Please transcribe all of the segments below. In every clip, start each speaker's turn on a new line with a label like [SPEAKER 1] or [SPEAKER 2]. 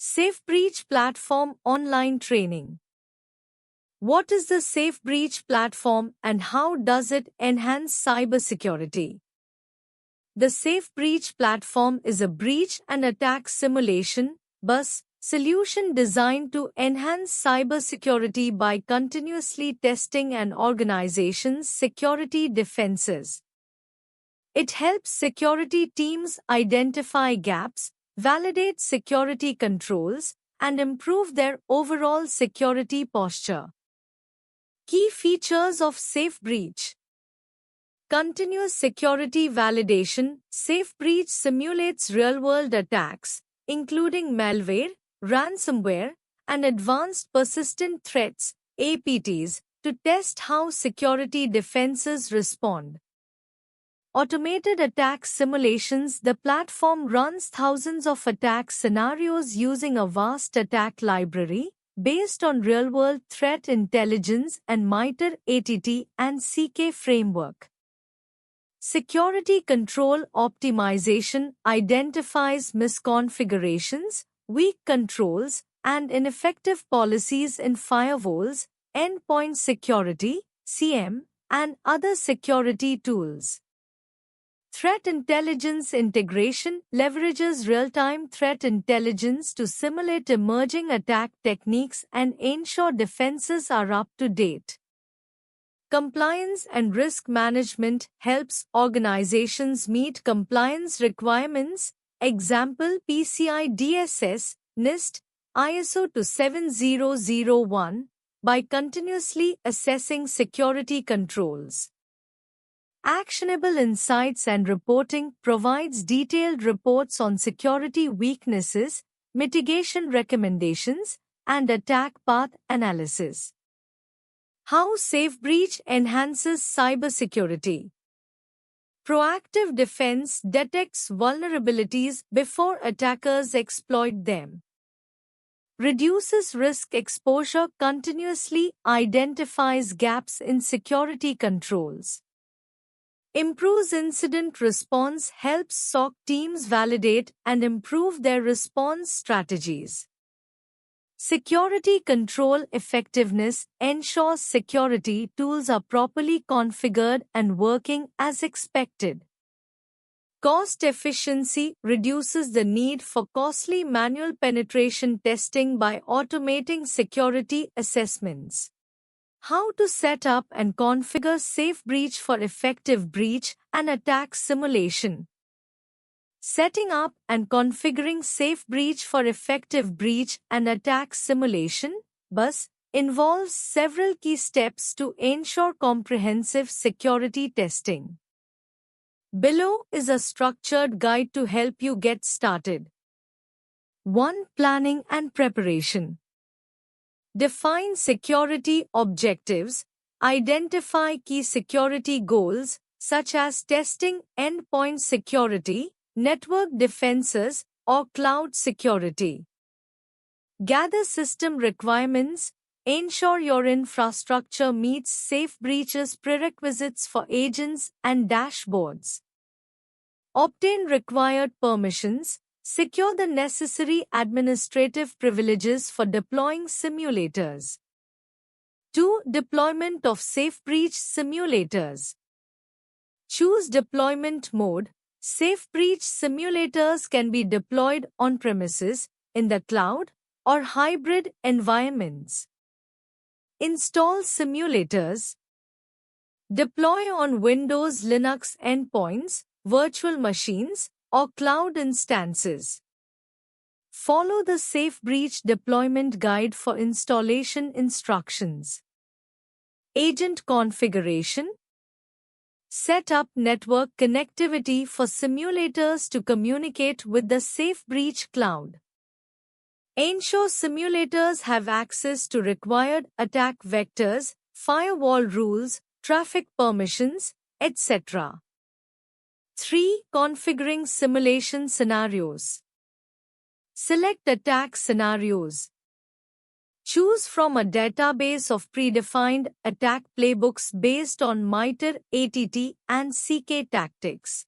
[SPEAKER 1] SafeBreach Platform Online Training. What is the SafeBreach platform and how does it enhance cybersecurity? The SafeBreach platform is a breach and attack simulation (BUS) solution designed to enhance cybersecurity by continuously testing an organization's security defenses. It helps security teams identify gaps, validate security controls, and improve their overall security posture. Key features of SafeBreach. Continuous security validation. SafeBreach simulates real-world attacks, including malware, ransomware, and advanced persistent threats, APTs, to test how security defenses respond. Automated attack simulations. The platform runs thousands of attack scenarios using a vast attack library based on real-world threat intelligence and MITRE ATT and CK framework. Security control optimization identifies misconfigurations, weak controls, and ineffective policies in firewalls, endpoint security, CM, and other security tools. Threat intelligence integration leverages real-time threat intelligence to simulate emerging attack techniques and ensure defenses are up to date. Compliance and risk management helps organizations meet compliance requirements, example PCI DSS, NIST, ISO 27001, by continuously assessing security controls. Actionable Insights and Reporting provides detailed reports on security weaknesses, mitigation recommendations, and attack path analysis. How SafeBreach enhances cybersecurity. Proactive defense detects vulnerabilities before attackers exploit them. Reduces risk exposure, continuously identifies gaps in security controls. Improves incident response, helps SOC teams validate and improve their response strategies. Security control effectiveness ensures security tools are properly configured and working as expected. Cost efficiency reduces the need for costly manual penetration testing by automating security assessments. How to set up and configure SafeBreach for effective breach and attack simulation. Setting up and configuring SafeBreach for effective breach and attack simulation (BUS) involves several key steps to ensure comprehensive security testing. Below is a structured guide to help you get started. 1. Planning and preparation. Define security objectives. Identify key security goals, such as testing endpoint security, network defenses, or cloud security. Gather system requirements. Ensure your infrastructure meets SafeBreach's prerequisites for agents and dashboards. Obtain required permissions. Secure the necessary administrative privileges for deploying simulators. 2. Deployment of SafeBreach simulators. Choose deployment mode. SafeBreach simulators can be deployed on-premises, in the cloud, or hybrid environments. Install simulators. Deploy on Windows Linux endpoints, virtual machines, or cloud instances. Follow the SafeBreach deployment guide for installation instructions. Agent configuration. Set up network connectivity for simulators to communicate with the SafeBreach cloud. Ensure simulators have access to required attack vectors, firewall rules, traffic permissions, etc. 3. Configuring simulation scenarios. Select attack scenarios. Choose from a database of predefined attack playbooks based on MITRE ATT and CK tactics.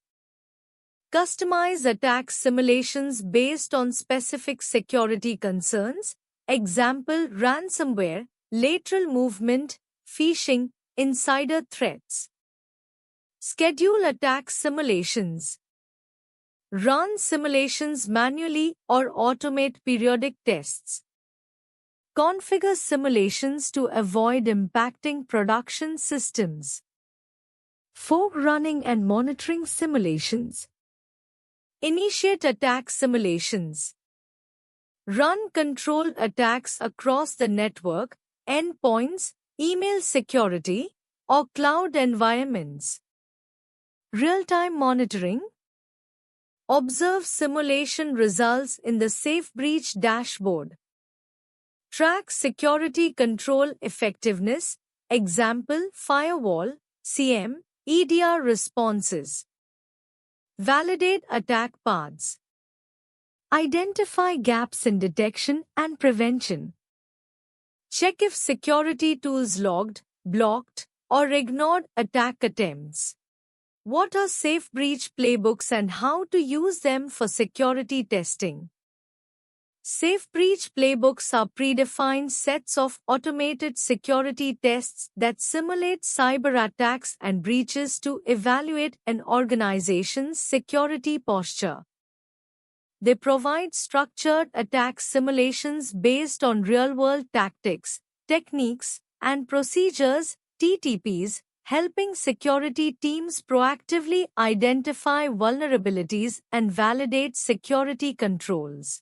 [SPEAKER 1] Customize attack simulations based on specific security concerns, example ransomware, lateral movement, phishing, insider threats. Schedule attack simulations. Run simulations manually or automate periodic tests. Configure simulations to avoid impacting production systems. Forerunning and monitoring simulations. Initiate attack simulations. Run controlled attacks across the network, endpoints, email security, or cloud environments. Real-time monitoring. Observe simulation results in the SafeBreach dashboard. Track security control effectiveness, example firewall, CM, EDR responses. Validate attack paths. Identify gaps in detection and prevention. Check if security tools logged, blocked, or ignored attack attempts. What are SafeBreach playbooks and how to use them for security testing? SafeBreach playbooks are predefined sets of automated security tests that simulate cyber attacks and breaches to evaluate an organization's security posture. They provide structured attack simulations based on real-world tactics, techniques, and procedures, TTPs, helping security teams proactively identify vulnerabilities and validate security controls.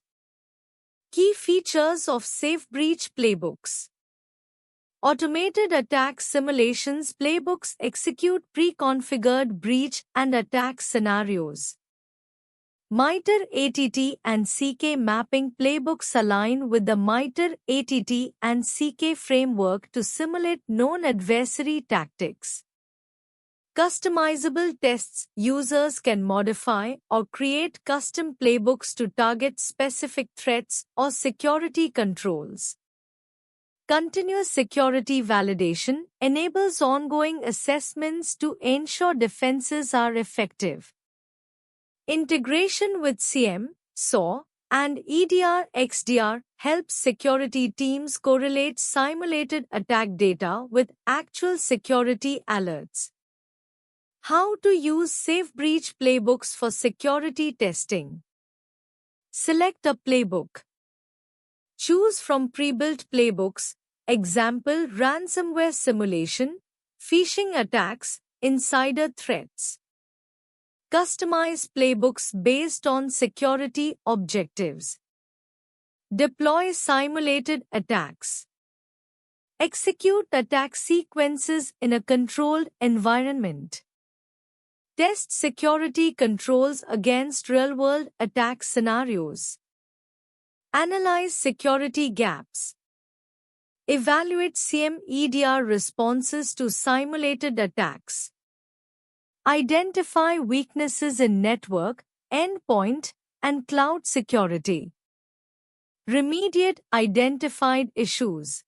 [SPEAKER 1] Key features of SafeBreach playbooks. Automated attack simulations playbooks execute pre-configured breach and attack scenarios. MITRE ATT and CK mapping playbooks align with the MITRE ATT and CK framework to simulate known adversary tactics. Customizable tests. Users can modify or create custom playbooks to target specific threats or security controls. Continuous security validation enables ongoing assessments to ensure defenses are effective. Integration with CM, SOAR, and EDR XDR helps security teams correlate simulated attack data with actual security alerts. How to use SafeBreach playbooks for security testing. Select a playbook. Choose from pre-built playbooks, example ransomware simulation, phishing attacks, insider threats. Customize playbooks based on security objectives. Deploy simulated attacks. Execute attack sequences in a controlled environment. Test security controls against real-world attack scenarios. Analyze security gaps. Evaluate CM EDR responses to simulated attacks. Identify weaknesses in network, endpoint, and cloud security. Remediate identified issues.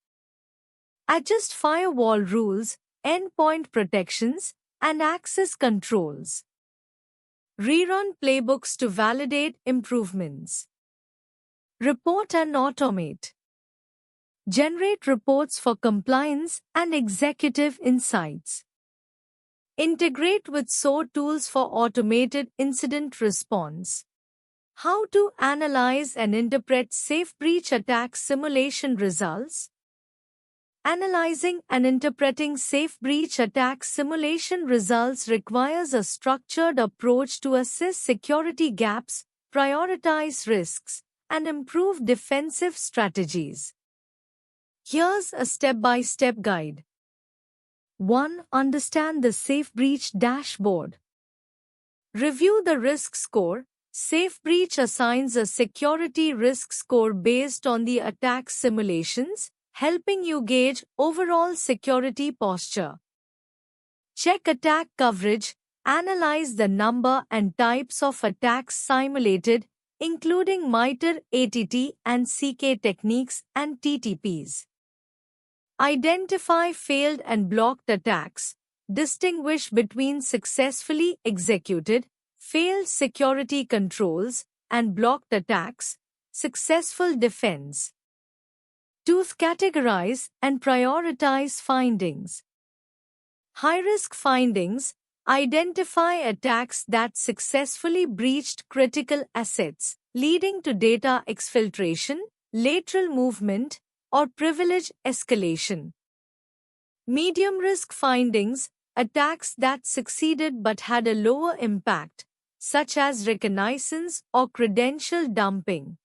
[SPEAKER 1] Adjust firewall rules, endpoint protections, and access controls. Rerun playbooks to validate improvements. Report and automate. Generate reports for compliance and executive insights. Integrate with SOAR tools for automated incident response. How to analyze and interpret SafeBreach attack simulation results. Analyzing and interpreting SafeBreach attack simulation results requires a structured approach to assess security gaps, prioritize risks, and improve defensive strategies. Here's a step-by-step guide. 1. Understand the SafeBreach dashboard. Review the risk score. SafeBreach assigns a security risk score based on the attack simulations, helping you gauge overall security posture. Check attack coverage. Analyze the number and types of attacks simulated, including MITRE ATT and CK techniques and TTPs. Identify failed and blocked attacks. Distinguish between successfully executed, failed security controls, and blocked attacks, successful defense. 2. Categorize and prioritize findings. High-risk findings identify attacks that successfully breached critical assets, leading to data exfiltration, lateral movement, or privilege escalation. Medium-risk findings, attacks that succeeded but had a lower impact, such as reconnaissance or credential dumping.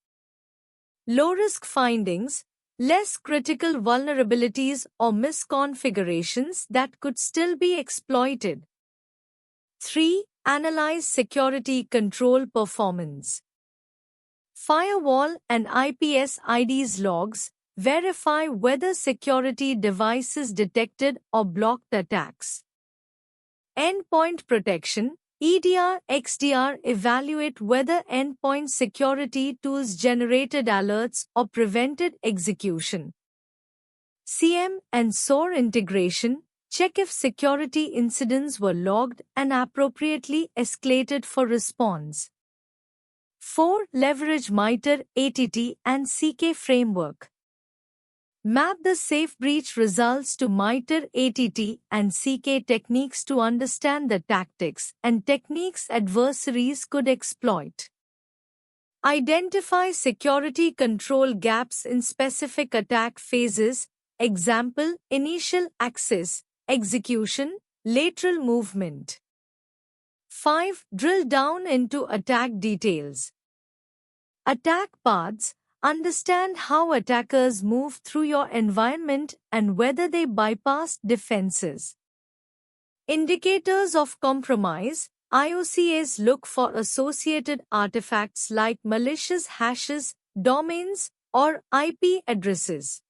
[SPEAKER 1] Low-risk findings, less critical vulnerabilities or misconfigurations that could still be exploited. 3. Analyze security control performance. Firewall and IPS IDs logs verify whether security devices detected or blocked attacks. Endpoint protection, EDR, XDR evaluate whether endpoint security tools generated alerts or prevented execution. CM and SOAR integration, check if security incidents were logged and appropriately escalated for response. 4. Leverage MITRE ATT and CK framework. Map the safe breach results to MITRE ATT and CK techniques to understand the tactics and techniques adversaries could exploit. Identify security control gaps in specific attack phases, example, initial access, execution, lateral movement. 5. Drill down into attack details. Attack paths. Understand how attackers move through your environment and whether they bypassed defenses. Indicators of compromise. IOCs look for associated artifacts like malicious hashes, domains, or IP addresses.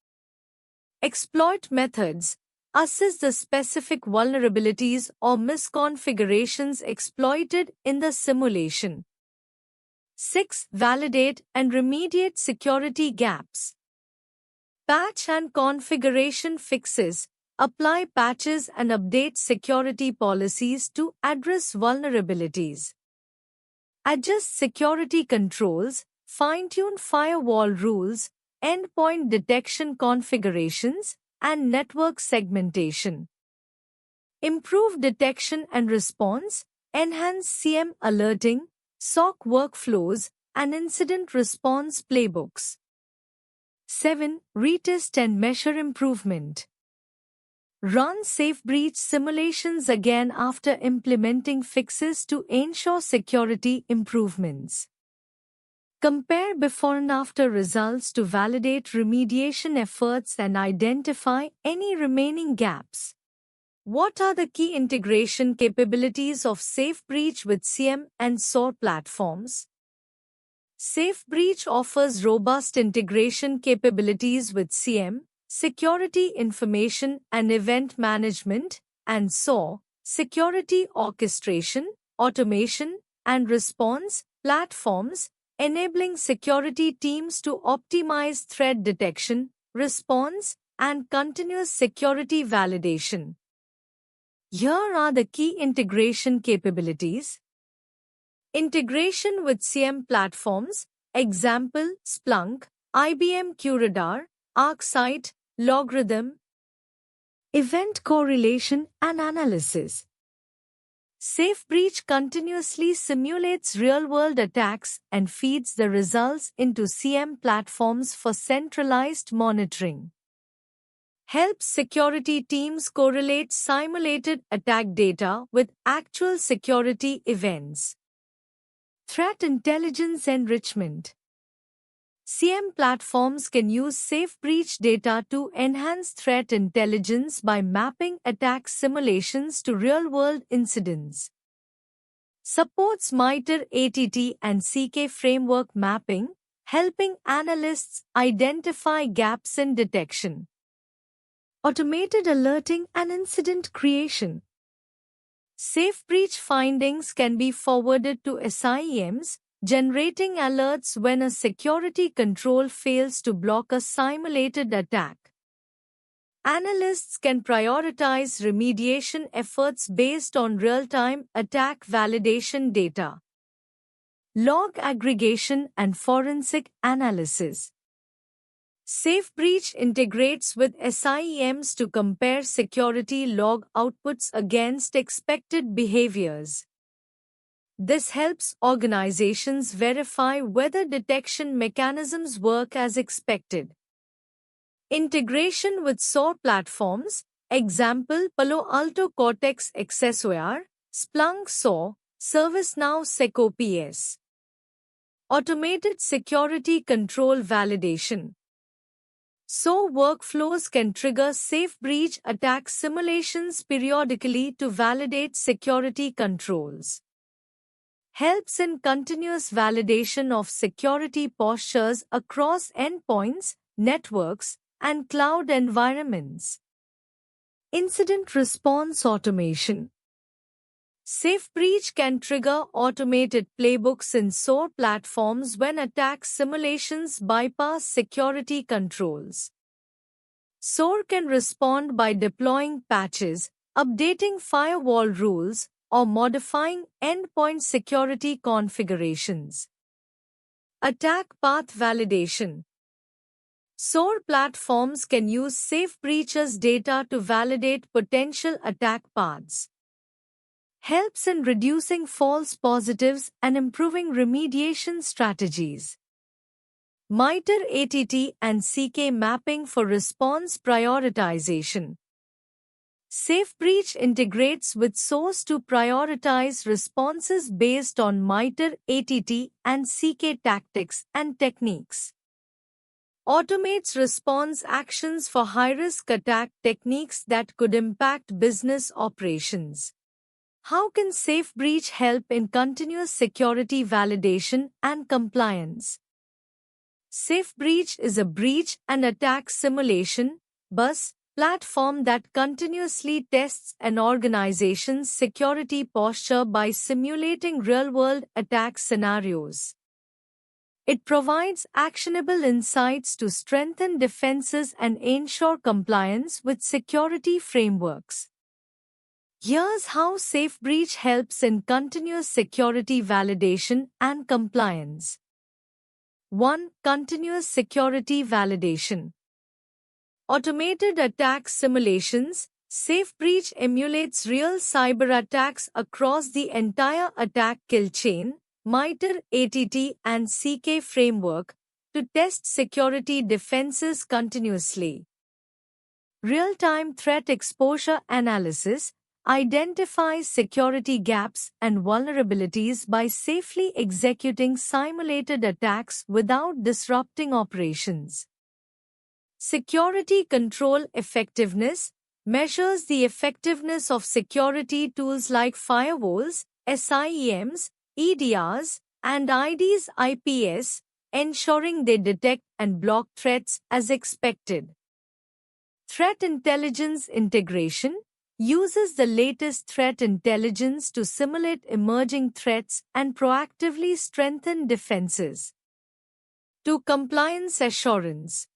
[SPEAKER 1] Exploit methods. Assess the specific vulnerabilities or misconfigurations exploited in the simulation. 6. Validate and remediate security gaps. Patch and configuration fixes. Apply patches and update security policies to address vulnerabilities. Adjust security controls, fine-tune firewall rules, endpoint detection configurations, and network segmentation. Improve detection and response, enhance CM alerting, SOC workflows, and incident response playbooks. 7. Retest and measure improvement. Run safe breach simulations again after implementing fixes to ensure security improvements. Compare before and after results to validate remediation efforts and identify any remaining gaps. What are the key integration capabilities of SafeBreach with CM and SOAR platforms? SafeBreach offers robust integration capabilities with CM, security information and event management, and SOAR, security orchestration, automation, and response platforms, enabling security teams to optimize threat detection, response, and continuous security validation. Here are the key integration capabilities. Integration with CM platforms, example, Splunk, IBM QRadar, ArcSight, LogRhythm. Event correlation and analysis. SafeBreach continuously simulates real-world attacks and feeds the results into CM platforms for centralized monitoring. Helps security teams correlate simulated attack data with actual security events. Threat intelligence enrichment. CM platforms can use SafeBreach data to enhance threat intelligence by mapping attack simulations to real-world incidents. Supports MITRE ATT and CK framework mapping, helping analysts identify gaps in detection. Automated alerting and incident creation. SafeBreach findings can be forwarded to SIEMs, generating alerts when a security control fails to block a simulated attack. Analysts can prioritize remediation efforts based on real-time attack validation data. log aggregation and forensic analysis. SafeBreach integrates with SIEMs to compare security log outputs against expected behaviors. This helps organizations verify whether detection mechanisms work as expected. Integration with SOAR platforms, example Palo Alto Cortex XSOAR, Splunk SOAR, ServiceNow SecOps. Automated security control validation. SOAR workflows can trigger SafeBreach attack simulations periodically to validate security controls. Helps in continuous validation of security postures across endpoints, networks, and cloud environments. Incident response automation. SafeBreach can trigger automated playbooks in SOAR platforms when attack simulations bypass security controls. SOAR can respond by deploying patches, updating firewall rules, or modifying endpoint security configurations. Attack path validation. SOAR platforms can use SafeBreach's data to validate potential attack paths. Helps in reducing false positives and improving remediation strategies. MITRE ATT and CK mapping for response prioritization. SafeBreach integrates with SOAR to prioritize responses based on MITRE ATT and CK tactics and techniques. Automates response actions for high-risk attack techniques that could impact business operations. How can SafeBreach help in continuous security validation and compliance? SafeBreach is a breach and attack simulation (BUS) platform that continuously tests an organization's security posture by simulating real-world attack scenarios. It provides actionable insights to strengthen defenses and ensure compliance with security frameworks. Here's how SafeBreach helps in continuous security validation and compliance. 1. Continuous security validation. Automated attack simulations. SafeBreach emulates real cyber attacks across the entire attack kill chain, MITRE ATT and CK framework, to test security defenses continuously. Real-time threat exposure analysis identifies security gaps and vulnerabilities by safely executing simulated attacks without disrupting operations. Security control effectiveness measures the effectiveness of security tools like firewalls, SIEMs, EDRs, and IDs/IPS, ensuring they detect and block threats as expected. Threat intelligence integration uses the latest threat intelligence to simulate emerging threats and proactively strengthen defenses. 2. Compliance assurance.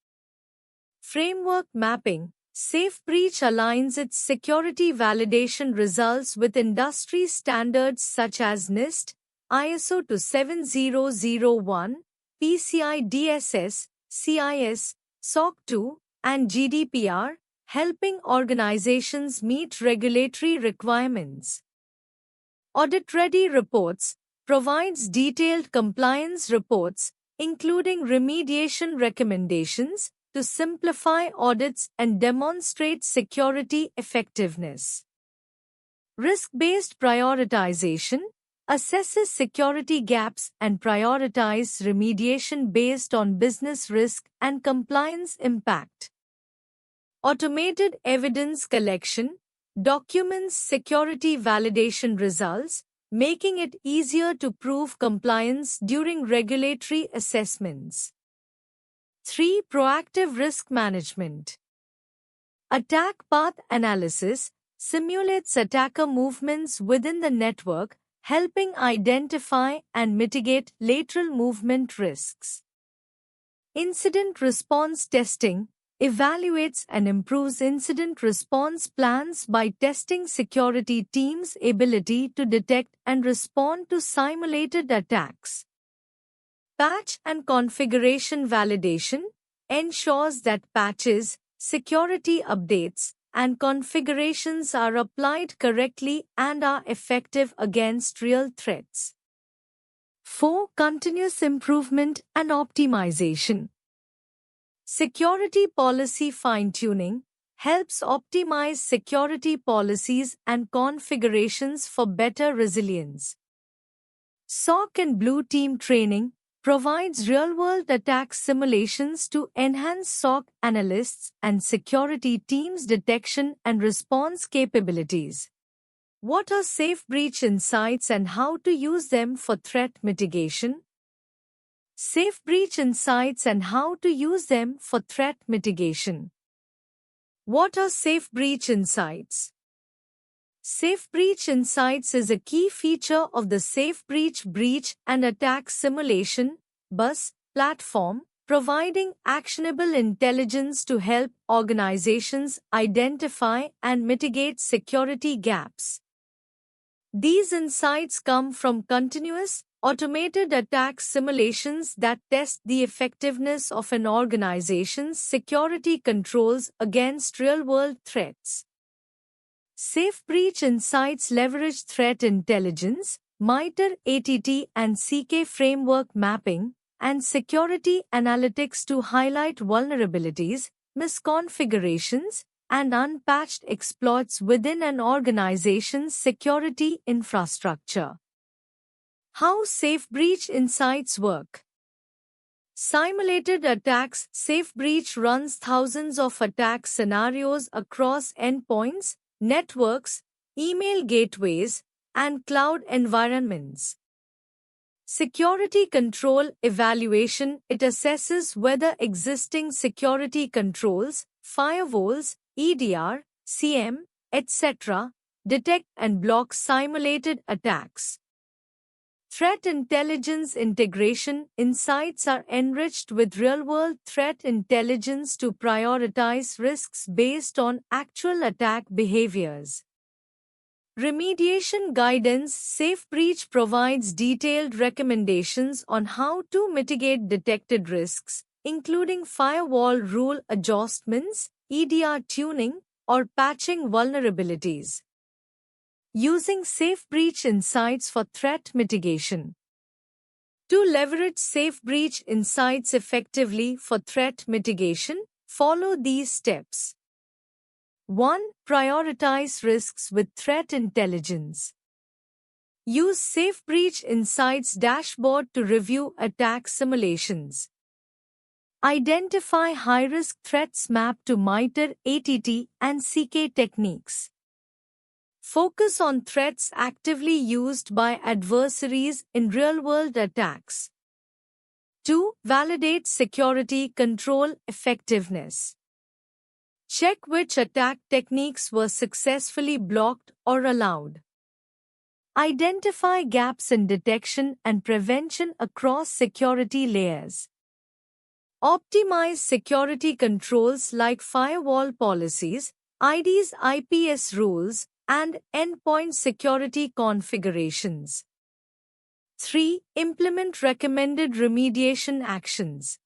[SPEAKER 1] Framework mapping. SafeBreach aligns its security validation results with industry standards such as NIST, ISO 27001, PCI DSS, CIS, SOC 2, and GDPR, helping organizations meet regulatory requirements. Audit-ready reports provides detailed compliance reports, including remediation recommendations, to simplify audits and demonstrate security effectiveness. Risk-based prioritization assesses security gaps and prioritizes remediation based on business risk and compliance impact. Automated evidence collection documents security validation results, making it easier to prove compliance during regulatory assessments. 3. Proactive risk management. Attack path analysis simulates attacker movements within the network, helping identify and mitigate lateral movement risks. Incident response testing evaluates and improves incident response plans by testing security teams' ability to detect and respond to simulated attacks. Patch and configuration validation ensures that patches, security updates, and configurations are applied correctly and are effective against real threats. 4. Continuous improvement and optimization. Security policy fine-tuning helps optimize security policies and configurations for better resilience. SOC and Blue Team training provides real-world attack simulations to enhance SOC analysts and security teams' detection and response capabilities. What are safe breach insights and how to use them for threat mitigation? Safe breach insights and how to use them for threat mitigation. What are safe breach insights? Safe breach insights is a key feature of the Safe Breach and Attack Simulation (BUS) platform, providing actionable intelligence to help organizations identify and mitigate security gaps. These insights come from continuous, automated attack simulations that test the effectiveness of an organization's security controls against real-world threats. Safe Breach Insights leverage threat intelligence, MITRE ATT and CK framework mapping, and security analytics to highlight vulnerabilities, misconfigurations, and unpatched exploits within an organization's security infrastructure. How Safe Breach Insights work. Simulated attacks. Safe Breach runs thousands of attack scenarios across endpoints, networks, email gateways, and cloud environments. Security Control Evaluation. It assesses whether existing security controls, firewalls, EDR, CM, etc., detect and block simulated attacks. Threat Intelligence Integration. Insights are enriched with real-world threat intelligence to prioritize risks based on actual attack behaviors. Remediation Guidance. Safe Breach provides detailed recommendations on how to mitigate detected risks, including firewall rule adjustments, EDR tuning, or patching vulnerabilities. Using Safe Breach Insights for threat mitigation. To leverage Safe Breach Insights effectively for threat mitigation, follow these steps. 1. Prioritize risks with threat intelligence. Use Safe Breach Insights dashboard to review attack simulations. Identify high-risk threats mapped to MITRE ATT and CK techniques. Focus on threats actively used by adversaries in real-world attacks. 2. Validate security control effectiveness. Check which attack techniques were successfully blocked or allowed. Identify gaps in detection and prevention across security layers. Optimize security controls like firewall policies, IDs, IPS rules, and endpoint security configurations. 3. Implement recommended remediation actions.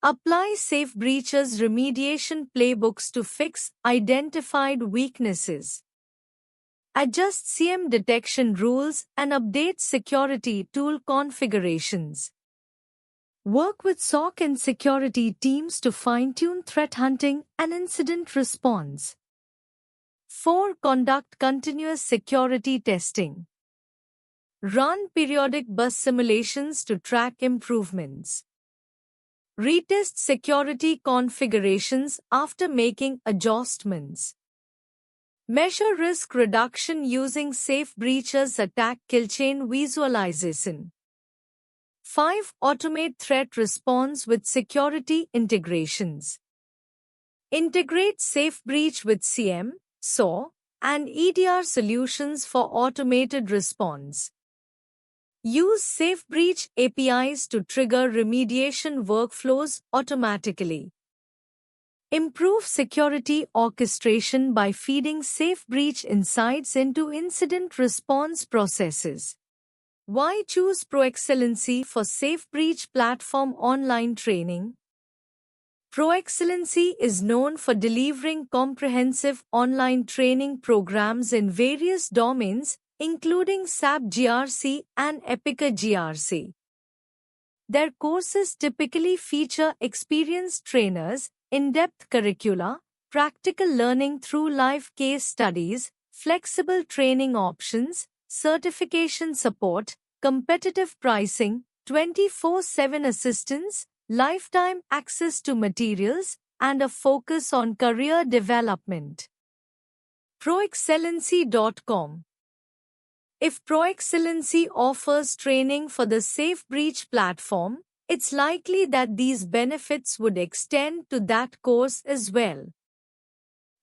[SPEAKER 1] Apply Safe Breach's remediation playbooks to fix identified weaknesses. Adjust CM detection rules and update security tool configurations. Work with SOC and security teams to fine-tune threat hunting and incident response. 4. Conduct continuous security testing. Run periodic BUS simulations to track improvements. Retest security configurations after making adjustments. Measure risk reduction using Safe Breach's attack kill chain visualization. 5. Automate threat response with security integrations. Integrate Safe Breach with CM, SOAR, and EDR solutions for automated response. Use Safe Breach APIs to trigger remediation workflows automatically. Improve security orchestration by feeding Safe Breach insights into incident response processes. Why choose ProExcellency for SafeBreach platform online training? ProExcellency is known for delivering comprehensive online training programs in various domains, including SAP GRC and Epica GRC. Their courses typically feature experienced trainers, in-depth curricula, practical learning through live case studies, flexible training options, certification support, competitive pricing, 24/7 assistance, lifetime access to materials, and a focus on career development. ProExcellency.com. If ProExcellency offers training for the SafeBreach platform, it's likely that these benefits would extend to that course as well.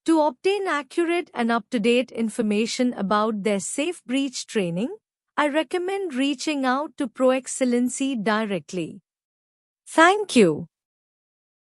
[SPEAKER 1] To obtain accurate and up-to-date information about their SafeBreach training, I recommend reaching out to ProExcellency directly. Thank you.